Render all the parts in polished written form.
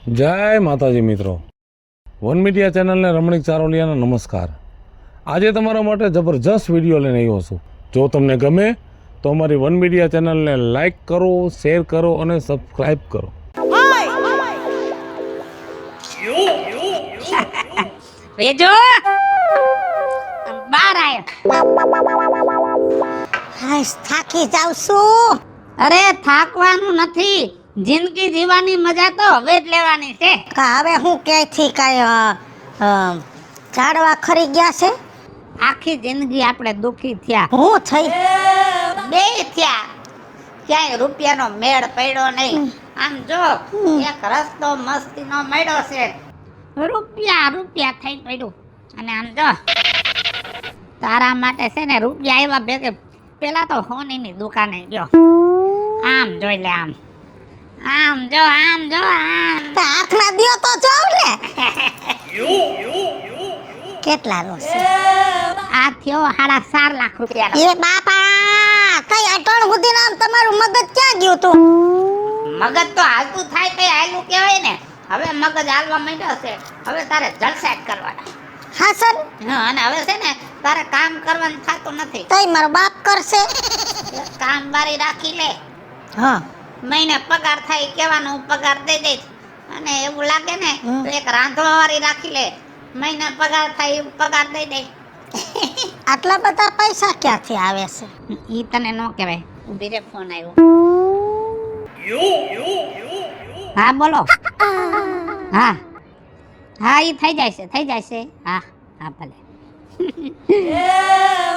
જય માતાજી મિત્રો, વન મીડિયા ચેનલને રમણીક ચારોલિયાના નમસ્કાર. આજે તમારા માટે જબરજસ્ત વિડીયો લઈને આવ્યો છું. જો તમને ગમે તો અમારી વન મીડિયા ચેનલને લાઈક કરો, શેર કરો અને સબસ્ક્રાઈબ કરો. વેજો બાર આયો. હાય થાકી જાઉં છું. અરે થાકવાનું નથી, જિંદગી જીવવાની મજા તો હવે જ લેવાની છે. હવે હું ક્યાંયથી કાંઈ ઝાડવા ખરી ગયા છે? આખી જિંદગી આપણે દુખી થયા, હું થઈ બે થયા, ક્યાંય રૂપિયાનો મેળ પડ્યો નહીં. આમ જો એક રસ્તો મસ્તીનો મળ્યો છે, રૂપિયા રૂપિયા થઈ પડ્યું. અને આમ જો તારા માટે છે ને રૂપિયા આવ્યા ભેગે પેલા તો હોનીની દુકાને ગયો. આમ જોઈ લે, આમ આમ જો, આમ જો, આમ હાથમાં દ્યો તો જાવ ને. કેટલા નો છે? આ થયો 4.5 લાખ રૂપિયાનો. એ બાપા, કઈ અટણ સુધી નામ તમારું મગજ ક્યાં ગયું તું? મગજ તો હાલતું થાય કઈ હાલું કહેવાય ને. હવે મગજ હાલવા માંડ્યો છે, હવે તારે જલસા જ કરવાના. હા સર. હા, અને હવે છે ને તારે કામ કરવાનું થતું નથી. તઈ મારો બાપ કરશે. કામ વાળી રાખી લે, હા, મહિને પગાર થાય કેવાનો પગાર દઈ દે. અને એવું લાગે ને તો એક રાંધવા વાળી રાખી લે, મહિને પગાર થાય એવું પગાર દઈ દે. આટલા બધા પૈસા ક્યાંથી આવે છે? ઈ તને નો કહેવાય. ઉભી રે, ફોન આવ્યો. હા બોલો. હા હા, ઈ થઈ જાય છે, થઈ જાય છે. હા હા, ભલે.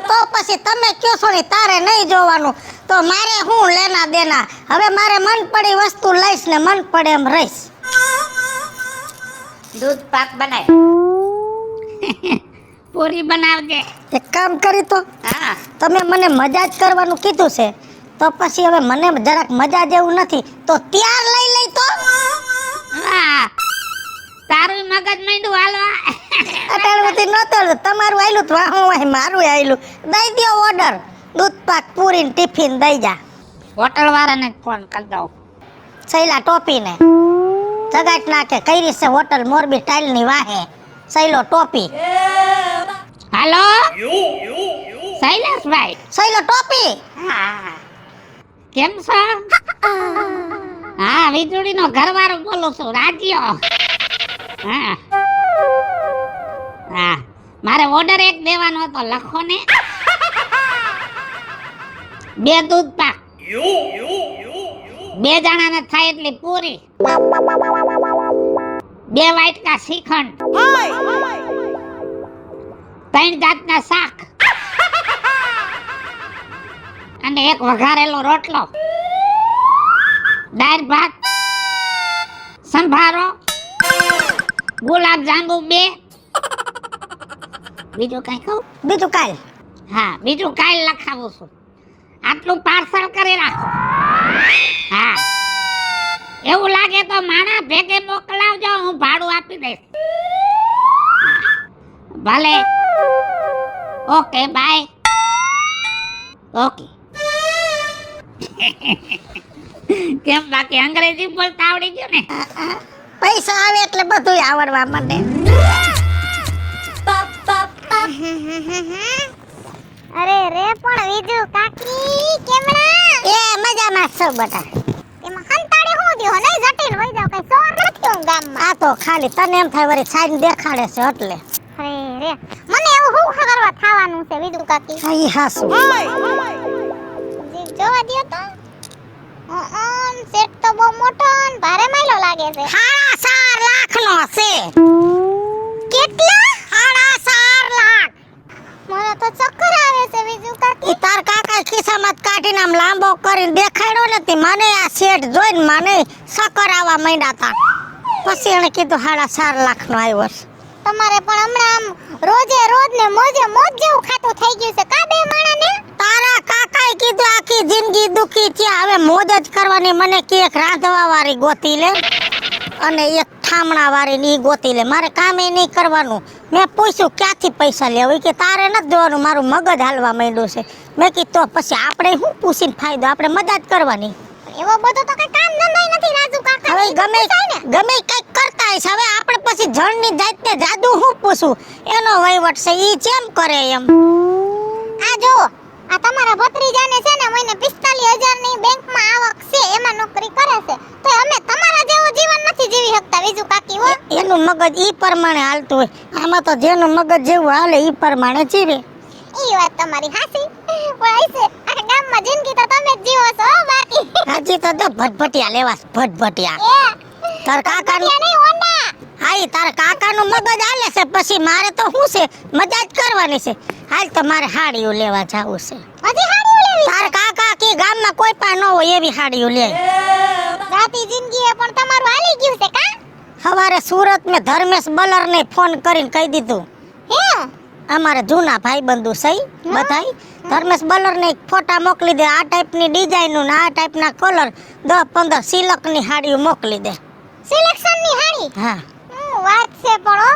તો પછી તમે કયો છો ને તારે નહીં જોવાનું, તો મારે હું લેના દેના? હવે મારે મન પડી વસ્તુ લઈશ ને મન પડે એમ રહીશ. દૂધ પાક બનાય, પૂરી બનાવજે. એક કામ કરી તો, હા, તમે મને મજા જ કરવાનું કીધું છે, તો પછી હવે મને જરાક મજા જેવું નથી, તો ત્યાર લઈ લઈ તો. વાહ, તારું મગજ માંડ્યું હાલવા. અટાણુંથી નહોતો, તમારું આયલું તો હું આય મારું આયલું. દઈ દ્યો ઓર્ડર, દૂધ પાક પૂરી ને ટિફિન દઈ જા. હોટલ વાળાને ફોન કરી દઉં. સૈલા ટોપીને જગાટ નાખે, કઈ છે હોટલ મોરબી ટાઈલ ની વાહે, સૈલો ટોપી. હાલો શૈલેષભાઈ. સૈલો ટોપી. હા, કેમ છો? હા, વીજળીનો ઘરવાળો બોલું છું, રાજ્યો. હા હા, મારે ઓર્ડર એક દેવાનો હતો, લખો ને. 2 દૂધ પાક, 2 જણાને થાય એટલી પૂરી, 2 વાટકા શ્રીખંડ, 3 જાતના શાક અને 1 વઘારેલો રોટલો, દાળ ભાત, સંભારો, ગુલાબ જાંબુ 2. બીજું કઈ કહું? બીજું કાલ હા, બીજું કાલ લખાવું છું. આટલું પાર્સલ કરી રાખો. હા, એવું લાગે તો માણા ભેગે મોકલાવજો, હું ભાડું આપી દઈશ. ભલે, ઓકે, બાય. ઓકે. કેમ બાકી અંગ્રેજી બોલતા આવડી ગયું ને? પૈસા આવે એટલે બધું આવડવા માંડે. અરે રે, પણ વીજુ કાકી કેમણા? એ મજામાં છો બટા. એમાં હંતાડે હું દ્યો નહીં જટીલ વઈ જાવ, કઈ સોર નથી હું ગામમાં. આ તો ખાલી તને એમ થાય વળી સાઈન દેખાડે છે એટલે. અરે રે, મને એવું હું કરવા થવાનું છે વીજુ કાકી? ઈ હાસુ. જી જોવા દ્યો તો. સેટ તો બહુ મોટો ને ભારે માયલો લાગે છે. 4.5 લાખ નો છે. કેટલા? 4.5 લાખ. મને તો ચક્કર આવે છે વીજુ કાકી. ઈ તાર કાકા ખિસ્સામાં કાઢીને આમ લાંબો કરીને દેખાડ્યો નથી મને. આ સેટ જોઈને મને સકર આવવા માંડ્યા તા. પછી એને કીધું 4.5 લાખ નો આવ્યો છે. તમારે પણ હમણાં આમ રોજે રોજ ને મોજે મોજ જેવું ખાતું થઈ ગયું છે કા બે માણાને? તારા કાકાએ કીધું આખી જિંદગી દુખી થયા, હવે મોજ જ કરવાની. મને કે એક રાંધવા વાળી ગોતી લે અને એક ઠામણા વાળી ની ગોતી લે, મારે કામે નહીં કરવાનું. મેં પૂછ્યું ક્યાંથી પૈસા લેવા, કે તારે નથી જોવાનું, મારું મગજ હાલવા માંડ્યું છે. મેં કીધું તો પછી આપણે શું પૂછીને ફાયદો, આપણે મદદ કરવાની. એવો બધો તો કઈ કામ ધંધો નથી રાજુ કાકા. હવે ગમે ગમે કઈક કરતા હશે. હવે આપણે પછી જણની જાતને જાદુ હું પૂછું એનો વહીવટ છે ઈ જેમ કરે એમ. આ જો આ તમારા ભત્રીજાને છે ને મહિને 45,000 ની બેંકમાં આવક છે, એમાં નોકરી કરે છે, તો અમે તમારા જેવું જીવન નથી જીવી શકતા વિજુ કાકી હો. એનું મગજ ઈ પ્રમાણે હાલતું હોય, આમાં તો જેનું મગજ જેવું હાલે ઈ પ્રમાણે જીવે. ઈ વાત તમારી હાસી, પણ હશે આ ગામમાં જિંદગી તો તમે જ જીવો છો હો બાકી. હાજી તો જો ભટભટિયા લેવા ભટભટિયા. તાર કાકાનું નહીં હોન્ડા. હા ઈ તાર કાકાનું મગજ હાલે છે, પછી મારે તો શું છે મજા જ કરવાની છે. હાલ તો મારે હાડીઓ લેવા જાવું છે. હજી હાડીઓ લેવી તાર કાકા કે ગામમાં કોઈ પણ ન હોય એવી હાડીઓ લે. જાતી જિંદગી એ પણ તમારું હાલી ગયું છે કા? સવારે સુરત મેં ધર્મેશ બલરને ફોન કરીને કહી દીધું, હે અમારે જૂના ભાઈબંધુ સહી બધાય ધર્મેશ બલરને ફોટા મોકલી દે, આ ટાઈપની ડિઝાઇનનું ને આ ટાઈપના કલર 10-15 સિલકની હાડીઓ મોકલી દે. સિલેક્શન ની હાડી. હા વાત છે પણ હો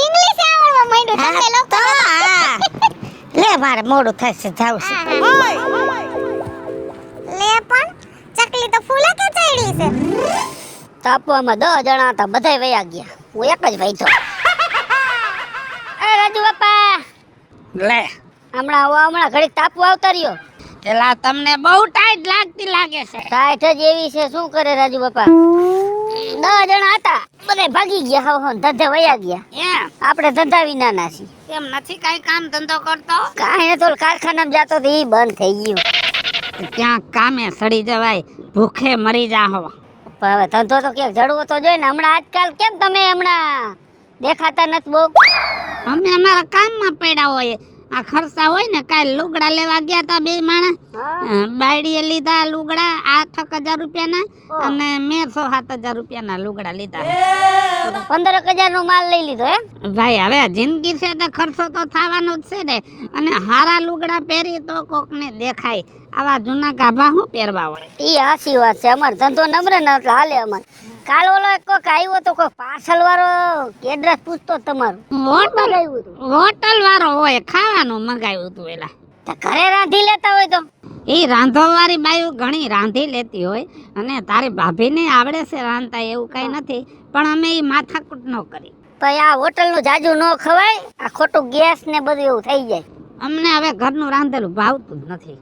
ઇંગ્લિશ આવડવા માંડ્યું તમને લોકો. હા લે મારે મોડું થશે જાવ છે. લે પણ ચકલી તો ફૂલે કે ચડી છે. તાપવામાં 10 જણા હતા, બધાય વયા ગયા, હું એક જ વઈ છો. એ રાજુ બાપા, લે હમણાં ઘડીક તાપવા આવતા રહ્યો. એલા તમને બહુ ટાઈટ લાગતી લાગે છે. ટાઈટ જ એવી છે, શું કરે રાજુ બાપા. 10 જણા હતા, બધાય ભાગી ગયા, હાવ ધંધે વયા ગયા. એમ આપણે ધંધા વિનાના છીએ. કેમ નથી કઈ કામ ધંધો કરતો? કાંઈ નતો, કારખાનામાં જાતો તો ઈ બંધ થઈ ગયું. ત્યાં કામે સડી જવાય, ભૂખે મરી જાહો. પણ હવે ધંધો તો ક્યાંક જડવો તો જોઈએ ને. હમણાં આજકાલ કેમ તમે હમણાં દેખાતા નથી બહુ? અમે અમારા કામમાં પડ્યા હોય. આ ખર્ચા હોય ને, કાલ લુગડા લેવા ગયા તા બે માણસ, બાયડીએ લીધા લુગડા 8,000 રૂપિયાના અને મેં 6-7,000 રૂપિયાના લુગડા લીધા. 15,000 નો માલ લઈ લીધો હે? ભાઈ હવે જિંદગી છે તો ખર્ચો તો થવાનો જ છે ને, અને હારા લુગડા પહેરી તો કોકને દેખાય. આવા જૂના ગાભા શું પહેરવા હોય? ઈ હાસી વાત છે. અમાર ધંધો નમરે ન એટલે હાલે અમાર. કાલ ઓલો કોક આવ્યો તો કોઈ પાર્સલ વાળો એડ્રેસ પૂછતો તમારું. હોટલ વાળો હોય, ખાવાનું મંગાવ્યું હતું એલા. તો ઘરે રાંધી લેતા હોય તો એ રાંધવાવાળી બાયું ઘણી રાંધી લેતી હોય, અને તારી ભાભીને આવડે છે રાંધતા, એવું કઈ નથી, પણ અમે એ માથાકૂટ ન કરી. તો આ હોટલ નું જાજુ ન ખવાય, આ ખોટું ગેસ ને બધું એવું થઈ જાય. અમને હવે ઘરનું રાંધેલું ભાવતું જ નથી,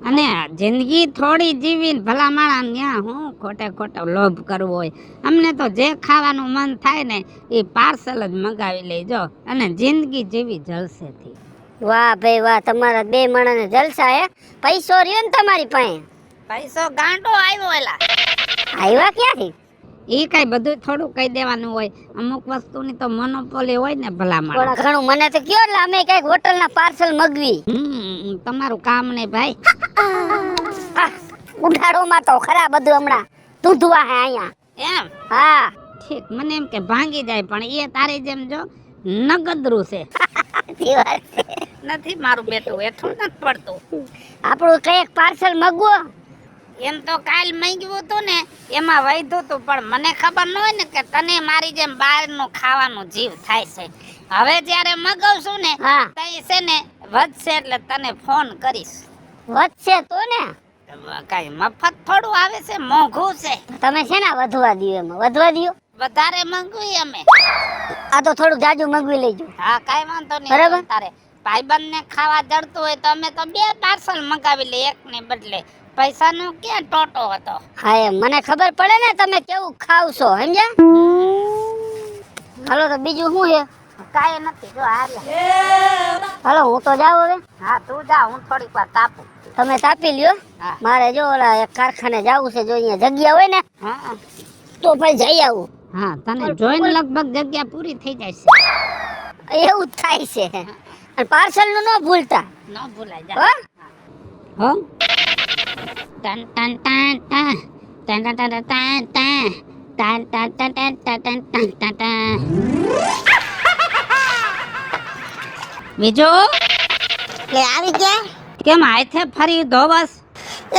અને જિંદગી થોડી જીવીને ભલા માણા ત્યાં હું ખોટો લોભ કરવો હોય. અમને તો જે ખાવાનું મન થાય ને એ પાર્સલ જ મંગાવી લેજો, અને જિંદગી જેવી જલસેથી. વાહ ભાઈ વાહ, તમારા બે માણસને જલસા હે. પૈસો રહ્યો ને તમારી પાસે? પૈસો ગાંડો આવ્યો એલા. આવ્યા ક્યાંથી? એ કઈ બધું થોડું કહી દેવાનું હોય, અમુક વસ્તુની તો મોનોપોલી હોય ને ભલા માણા. થોડા ઘણું મને તો કયો, એટલે અમે કઈક હોટલ ના પાર્સલ મગવી. તમારું કામ નહીં ભાઈ. ઉડાડો માં તો ખરા બધું હમણાં ધૂંધવા હે અહીંયા. એમ? હા ઠીક, મને એમ કે ભાંગી જાય, પણ એ તારી જેમ જો નગદરું છે. નથી મારું બેટું, એટલું નથી પડતું. આપણું કઈક પાર્સલ મગવો. એમ તો કાલ માંગ્યું હતું ને, એમાં વૈધું હતું, પણ મને ખબર ન હોય ને કે તને મારી જેમ બહારનું ખાવાનું જીવ થાય છે. હવે જ્યારે મગાવશું ને, હા તઈ છે ને વધશે એટલે તને ફોન કરીશ. વધશે તો ને, કઈ મફત થોડું આવે છે, મોંઘું છે. તમે છે ને વધવા દો, એમાં વધવા દો. વધારે મંગવી અમે. આ તો થોડું જાજુ મગવી લેજો. હા કઈ વાંધો નહીં. બરાબર. તારે ભાઈબંધ ને ખાવા જડતું હોય તો અમે તો 2 પાર્સલ મંગાવી લે, એક ને બદલે. પૈસાનો ક્યાં ટોટો હતો? હા એમ મને ખબર પડે ને તમે કેવું ખાવશો, સમજ્યા? હાલો તો બીજું શું છે? કાંઈ નથી, જો હાલે. હાલો હું તો જાઉં હવે. હા તું જા, હું થોડીક વાર તાપું. તમે તાપી લ્યો. હા. મારે જો ઓલા એક કારખાને જવું છે, જો અહીંયા જગ્યા હોય ને હા તો પછી જઈ આવું. હા, તને જોઈને લગભગ જગ્યા પૂરી થઈ જાય છે. એવું જ થાય છે. અને પાર્સલ નું ન ભૂલતા ન ભૂલાય હો. જા. હો ton ton ton ton ton ton ton ton ton ton ton ton ton ton ton. બીજું લે આવી ગયા. કેમ હાથે ફરી ધોવસ?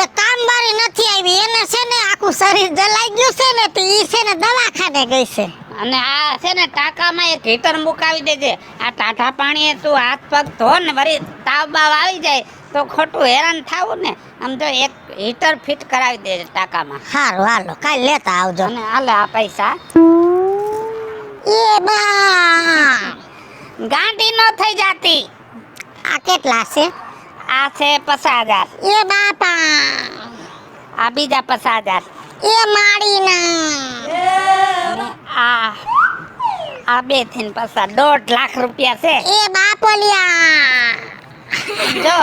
એ કામવાળી નથી આવી, એને છે ને આખું શરીર જલાઈ ગયું છે ને, તો ઈ છે ને દવાખાને લાગે ગઈ છે. અને આ છે ને ટાંકામાં એક હીટર મુકાવી દેજે. આ ટાઢા પાણીએ તું હાથ પગ ધો ને વળી તાવ બાવ આવી જાય તો ખોટું હેરાન થાવું ને. આમ જો એક હીટર ફિટ કરાવી દેજે ટાંકામાં. સારું હાલો કાલ લેતા આવજો. અને હાલે આ પૈસા એ બા ગાંડી નો થઈ જાતી. આ કેટલા છે? આ છે 50,000. એ બાપા આ બીજા 50,000. એ માડીના અને આ બે થઈને 1.5 લાખ રૂપિયા છે. એ બાપોલિયા જો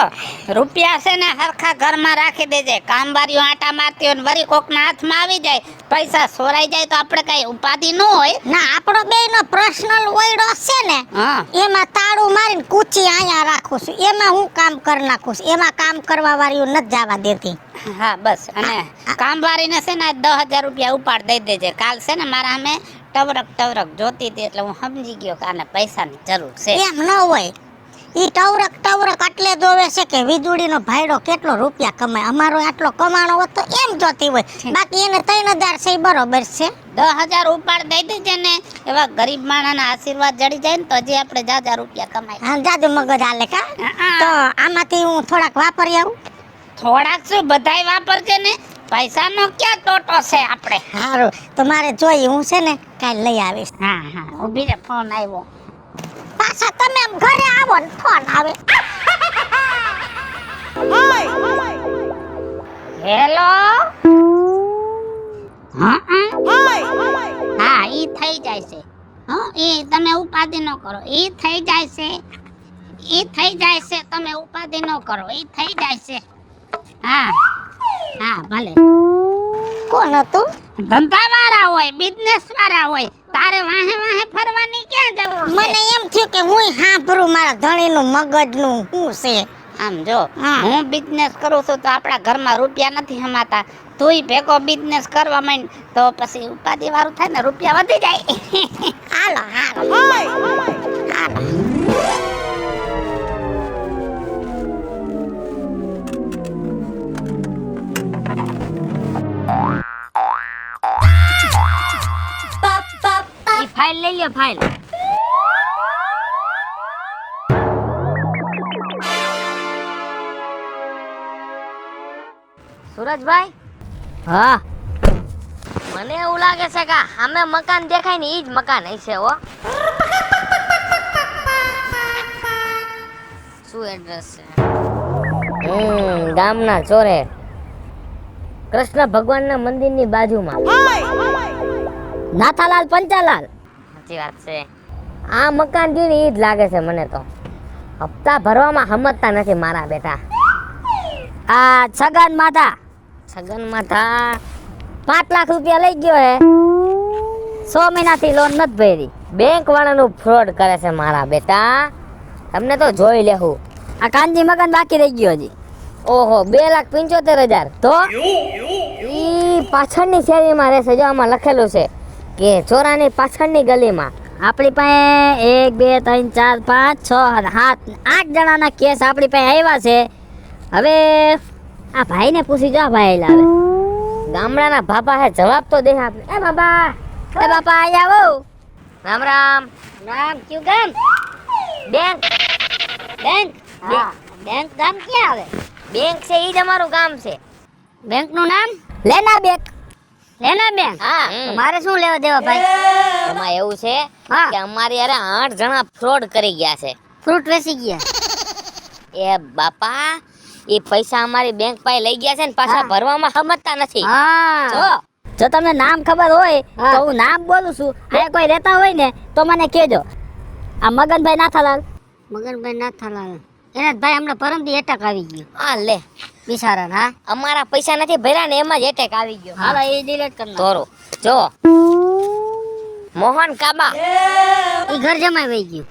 રૂપિયા છે ને હરખા ઘરમાં રાખી દેજે. કામવારીઓ આટા મારતી હોય ને વળી કોકના હાથમાં આવી જાય પૈસા ચોરાઈ જાય તો આપણે કઈ ઉપાધિ ન હોય. ના આપણો બેયનો પર્સનલ ઓયડો છે ને હા એમાં તાળું મારીને કૂચી અહીંયા રાખું છું. એમાં હું કામ કરી નાખું છું. એમાં કામ કરવા વાળીઓ નથી જવા દેતી. હા બસ. અને કામવારીને છે ને 10,000 રૂપિયા ઉપાડ દઈ દેજે. કાલ છે ને મારા સામે ટવરક જોતી હતી એટલે હું સમજી ગયો કે આને પૈસાની જરૂર છે. એમ ન હોય. ઈ ટવરક એટલે જોવે છે કે વીજળીનો ભાઈડો કેટલો રૂપિયા કમાય. અમારો આટલો કમાણો હોત તો એમ જોતી હોય. બાકી એને 3,000 છે ઈ બરોબર છે. 10,000 ઉપાડ દઈ દેજે ને. એવા ગરીબ માણસના આશીર્વાદ જડી જાય ને તો હજી આપણે 10,000 રૂપિયા કમાય. હા જાદુ મગજ હાલે કા. તો આમાંથી હું થોડાક વાપરી આવું. થોડાક શું બધાય વાપરજે ને. પૈસાનો ક્યાં ટોટો છે આપણે. સારું તો મારે જોઈએ હું છે ને કાલ લઈ આવીશ. હા ઊભી રે ફોન આવ્યો. પાછા તમે આમ ઘરે આવો ને ફોન આવે. હેલો હા ઈ થઈ જાય છે. ઈ તમે ઉપાધિ ન કરો. ઈ થઈ જાય છે તમે ઉપાધિ ન કરો. ઈ થઈ જાય છે. હા ભલે. કોણ હતું? ધંધા વાળા હોય બિઝનેસ વાળા હોય. તારે વાહે ફરવાની ક્યાં જરૂર છે? મને એમ થયું કે હું સાંભળું મારા ધણીનું મગજનું શું છે. આમ જો હા. હું બિઝનેસ કરું છું તો આપણા ઘરમાં રૂપિયા નથી હમાતા. તુંય ભેગો બિઝનેસ કરવા માંડ તો પછી ઉપાધિ વાળું થાય ને રૂપિયા વધી જાય. હાલો. ઈ ફાઇલ લઈ લ્યો ફાઇલ. સુરજભાઈ હા મને એવું લાગે છે કે સામે મકાન દેખાય ને ઈ જ મકાન હશે હો. શું એડ્રેસ છે? ગામના ચોરે કૃષ્ણ ભગવાનના મંદિરની બાજુમાં. નાથાલાલ પંચાલાલ. સાચી વાત છે. આ મકાન જોઈને ઈ જ લાગે છે મને તો. હપ્તા ભરવામાં સમજતા નથી મારા બેટા. આ છગન માથા સગન માથા 5 લાખ રૂપિયા લઈ ગયો હે. 6 મહિનાથી લોન નથી ભરી. બેંક વાળાનું ફ્રોડ કરે છે મારા બેટા. તમને તો જોઈ લેવું. આ કાનજી મકાન બાકી રહી ગયો હજી. ઓહો 2,75,000 તો ઈ પાછળની શેરીમાં રહેશે. જો આમાં લખેલું છે કે ચોરાની પાછળની ગલીમાં. આપણી પાસે 1 2 3 4 5 6 7 8 જણાના કેસ આપણી પાસે આવ્યા છે. હવે આ ભાઈને પૂછી જો. આ ભાઈ લાવે ગામડાના બાપા હે જવાબ તો દે આપણે. એ બાપા અહીંયા આવો. રામ રામ. નામ ક્યું ગામ? બેંક હા બેંક ગામ ક્યાં આવે? બેંક છે ઈ જ અમારું ગામ છે. બેંક નું નામ લેના બેંક. લેના બેંક. હા તો મારે શું લેવા દેવા ભાઈ? એમાં એવું છે હા. કે અમારી યારે 8 જણા ફ્રોડ કરી ગયા છે. ફ્રૂટ વેચી ગયા. એ બાપા એ પૈસા અમારી બેંક પાસે લઈ ગયા છે ને પાછા હા. ભરવામાં સમજતા નથી. હા જો તમને નામ ખબર હોય હા. તો હું નામ બોલું છું. અહીંયા કોઈ રહેતા હોય ને તો મને કહેજો. આ મગનભાઈ નાથાલાલ. મગનભાઈ નાથાલાલ એને ભાઈ હમણાં પરમથી એટેક આવી ગયો. આ લે બિચારા. હા અમારા પૈસા નથી ભર્યા ને એમાં જ એટેક આવી ગયો. હાલો એ ડિલીટ કરી નાખો. તોરો જો મોહન કાબા ઈ ઘર જમાઈ વઈ ગયું.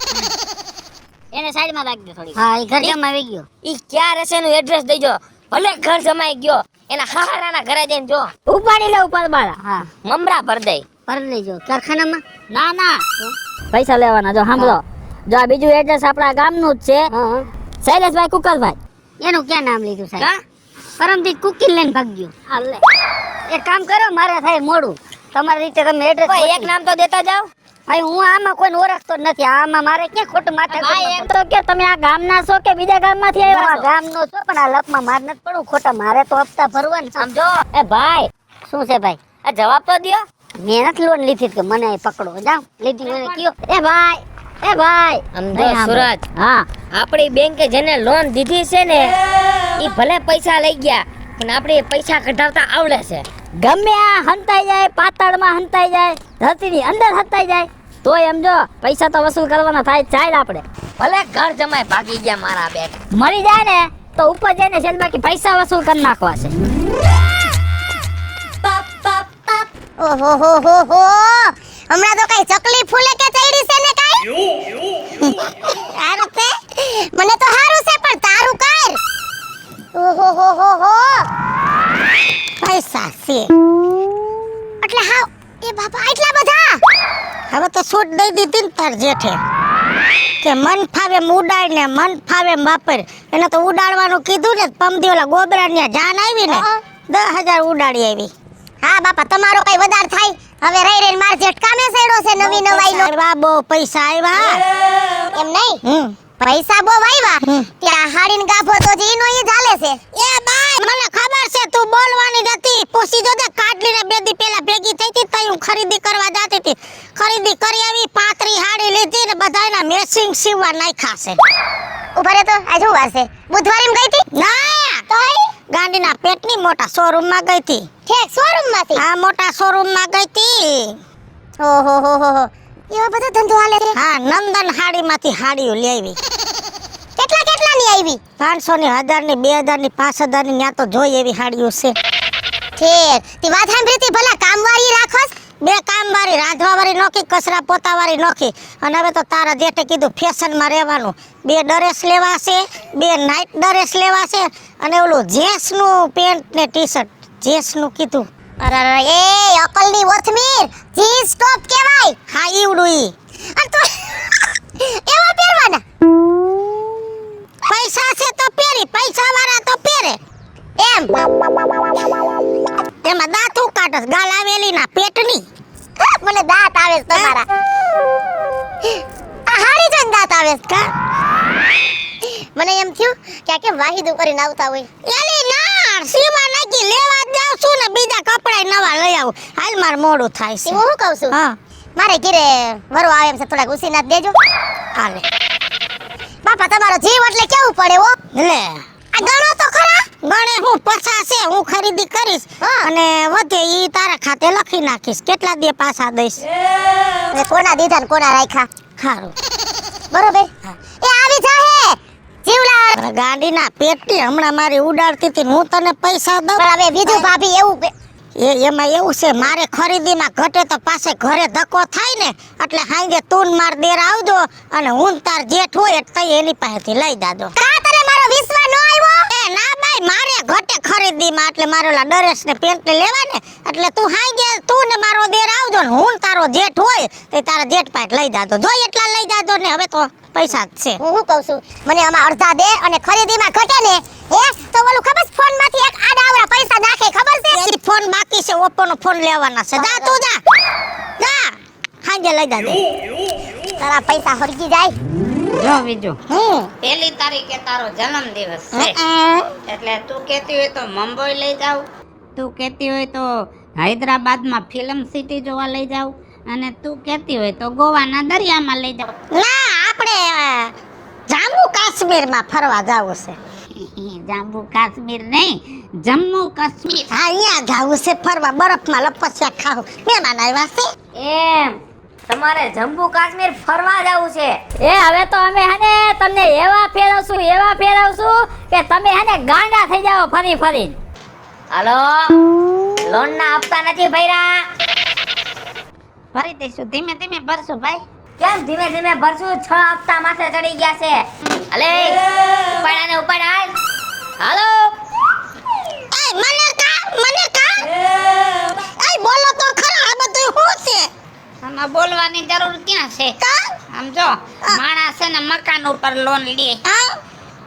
એને સાઈડમાં રાખજો થોડી. હા ઈ ઘર જમાઈ વઈ ગયો. ઈ ક્યાં રહેશે એનું એડ્રેસ દેજો. ભલે ઘર જમાઈ ગયો એના હારાના ઘરે જઈને જો ઉપાડી લે ઉપર બાળા. હા મમરા ભર દે. પર લેજો કારખાનામાં. ના પૈસા લેવાના. જો સાંભળો જો આ બીજું એડ્રેસ આપણા ગામનું જ છે. શૈલેષભાઈ કુકરભાઈ. એનું ક્યાં નામ લીધું સાહેબ? પરમથી કુકી લઈને ભાગ્યો. હા લે એક કામ કરો મારે થાય મોડું. તમારી રીતે તમે એડ્રેસ એક નામ તો દેતા જાઓ. ભાઈ હું આમાં કોઈને ઓળખતો જ નથી. આમાં મારે ક્યાં ખોટું માથે એમ તો કે તમે આ ગામના છો કે બીજા ગામમાંથી આવ્યા છો? ગામનો છો પણ આ લપમાં માર નથી પડવું ખોટા. મારે તો હપ્તા ભરવાના સમજો. એ ભાઈ શું છે ભાઈ? આ જવાબ તો દ્યો. મેં નથી લોન લીધી કે મને પકડો. જાઓ લીધી મને કયો. એ ભાઈ સમજો સુરજ, હા આપણી બેંકે જેને લોન દીધી છે ને ઈ ભલે પૈસા લઈ ગયા પણ આપણે પૈસા કઢાવતા આવડે છે. ગમે આ હંતાઈ જાય, પાતાળમાં હંતાઈ જાય, ધરતીની અંદર હંતાઈ જાય તોય એમ જો પૈસા તો વસૂલ કરવાના થાય ચાલ. આપણે ભલે ઘર જમાય ભાગી ગયા મારા બેટ. મરી જાય ને તો ઉપર જઈને છે બાકી પૈસા વસૂલ કરી નાખવા છે. ઓહો હો હો હો હમણાં તો કઈ ચકલી ફૂલે કે ચડી છે ને કઈ હારું છે મને તો હારું છે પણ તારું કર. ઓહો હો હો હો પૈસા છે એટલે હા એ બાપા એટલા બધા. હવે તો છૂટ દઈ દીધી ને તાર જેઠે કે મન ફાવે એમ ઉડાડ ને મન ફાવે એમ વાપર. એને તો ઉડાડવાનું કીધું ને પમદી ઓલા ગોબરા ની જાન આવી ને 10,000 ઉડાડી આવી. હા બાપા તમારો કઈ વધાર થાય. હવે રહી રહીને માર જેઠ કામે સેડો છે નવી નવાઈ નો. બહુ પૈસા આવ્યા એમ નહીં પૈસા બહુ આવ્યા ત્યાં હાડીને ગાભો તો જીનો ઈ ચાલે છે. એ બાઈ મને ખબર છે તું બોલવાની નથી. પૂછી જો દે કાટલીને બે દી પહેલા ભેગી થઈ હતી તઈ હું ખરીદી કરવા જાતી હતી. ખરીદી કરી આવી 35 હાડી લીધી ને બધાયના મેચિંગ સીવવા નાખ્યા છે. ઉભરે તો આજ હું વાર છે બુધવારે ગઈ હતી ના તોય ગાંડીના પેટની મોટા શોરૂમ માં ગઈ હતી. ઠેક શોરૂમ માંથી. હા મોટા શોરૂમ માં ગઈ હતી. ઓહો હો હો હો એવો બધો ધંધો હાલે છે. હા નંદન હાડી માંથી હાડીઓ લઈ આવી. કેટલા ની આવી? 500 ની 1000 ની 2000 ની 5000 ની ત્યાં તો જોઈ એવી હાડીઓ છે. ઠેક તી વાત સાંભળીતી ભલા કામવાળી રાખોસ? 2 કામવાળી રાંધવાવાળી નોખી કચરા પોતાવાળી નોખી. અને હવે તો તારા જેઠે કીધું ફેશનમાં રહેવાનું. 2 ડ્રેસ લેવા છે, 2 નાઇટ ડ્રેસ લેવા છે અને ઓલું જેન્ટ્સ નું પેન્ટ ને ટી-શર્ટ જેન્ટ્સ નું કીધું. અરે એ અકલની ઓથમીર જીન્સ ટોપ કહેવાય. હા ઈવડું ઈ અને તો એવા પહેરવાના. પૈસા છે તો પહેરી, પૈસા વાળા તો પહેરે. એમ એમાં દાંત કાઢસ ગાલ આવેલી ના પેટની. મને દાંત આવે છે તમારા. આ હારી જોઈને દાંત આવે છે કા? મને એમ થયું કે આ કેમ વાહિદું કરીને આવતા હોય. એલી ના સીવા નાખી લેવા જ જાઉં છું ને બીજા કપડાય નવા લઈ આવું. હાલ માર મોડું થાય છે. હું કહું છું હા મારે ઘરે વરો આવે એમ છે થોડાક ઉસીના દેજો. હાલે બાપા તમારો જીવ એટલે કેવું પડે હો. લે આ ગણો તો ખરા. ગણે હું 50 છે હું ખરીદી કરીશ હા. અને વધે ઈ તારા ખાતે લખી નાખીશ. કેટલા દે પાછા દઈશ. ને કોના દીધા ને કોના રાખ્યા ખારું બરોબર. એ આવી જાહે જીવલા. ગાડીના પેટની હમણાં મારી ઉડાડતી હતી ને હું તને પૈસા દઉં. પણ હવે બીજું ભાભી એવું એમાં એવું છે મારે ખરીદીમાં ઘટે તો પાસે ઘરે ધક્કો થાય ને એટલે હાંજે તું માર દેર આવજો અને હું તાર જેઠ હોય એટલે એની પાસેથી લઈ જાજો. કા તને મારો વિશ્વાસ ન આવ્યો? એ ના બાઈ મારે ઘટે ખરીદીમાં એટલે મારો ઓલા ડ્રેસ ને પેન્ટ ને લેવા ને એટલે તું હાંજે તું ને મારો દેર આવજો ને હું તારો જેઠ હોય તે તારા જેઠ પાસે લઈ જાજો. જોઈ એટલા લઈ જાજો ને હવે તો પૈસા જ છે. હું કહું છું મને આમાં અડધા દે અને ખરીદીમાં ઘટે ને તો ઓલું ખબર ફોન માંથી એક આડાવડા પૈસા નાખે ખબર છે? એ ફોન બાકી છે ઓપ્પો નો ફોન લેવાના છે. જા તું જા જા હાંજે લઈ જાજે. તારા પૈસા હરગી જાય. જો બીજું હું 1 તારીખે તારો જન્મદિવસ છે એટલે તું કહેતી હોય તો મુંબઈ લઈ જાવ, તું કહેતી હોય તો હૈદરાબાદમાં ફિલ્મ સિટી જોવા લઈ જાવ અને તું કહેતી હોય તો ગોવાના દરિયામાં લઈ જાવ. ના આપણે જમ્મુ કાશ્મીરમાં ફરવા જાવું છે. જમ્મુ કાશ્મીર નહીં, જમ્મુ કાશ્મીર. હા અહીંયા જાવું છે ફરવા. બરફમાં લપસ્યા ખાવું. મહેમાન આવ્યા છે. એમ તમારે જમ્મુ કાશ્મીર ફરવા જવું છે? એ હવે તો અમે હને તમને એવા ફેરવશું કે તમે હને ગાંડા થઈ જાઓ ફરી ફરી. હાલો લોન ના હપ્તા નથી ભર્યા? ભરી દઈશું, ધીમે ધીમે ભરશું ભાઈ. કેમ ધીમે ધીમે ભરશું? 6 હપ્તા માથે ચડી ગયા છે. અલે ઉપાડ આને ઉપાડ હાલ. હાલો એ મને કા એ બોલો તો ખરા આ બધું શું છે? આમાં બોલવાની જરૂર ક્યાં છે? આમ જો માણસ છે ને મકાન ઉપર લોન લે,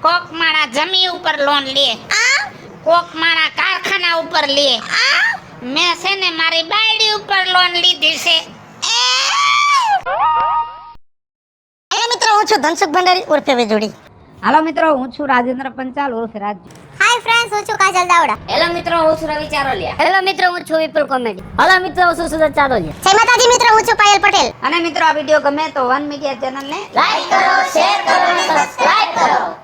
કોક માણા જમીન ઉપર લોન લે, કોક માણા કારખાના ઉપર લે, મેં છે ને મારી બાયડી ઉપર લોન લીધી છે. હેલો મિત્રો, હું છું ધનસુખ ભંડારી ઉર્ફે વેજોડી. હાલો મિત્રો, હું છું રાજેન્દ્ર પંચાલ ઉર્ફે રાજુ. હાય ફ્રેન્ડ્સ, હું છું કાજલ દાવડા. હેલો મિત્રો, હું છું રવિ ચારોલિયા. હેલો મિત્રો, હું છું વિપુલ કોમેડી. હાલો મિત્રો, હું છું સુરત ચારોલિયા. જય માતાજી મિત્રો, હું છું પાયલ પટેલ. અને મિત્રો આ વિડીયો ગમે તો વન મીડિયા ચેનલને લાઈક કરો, શેર કરો અને સબસ્ક્રાઇબ કરો.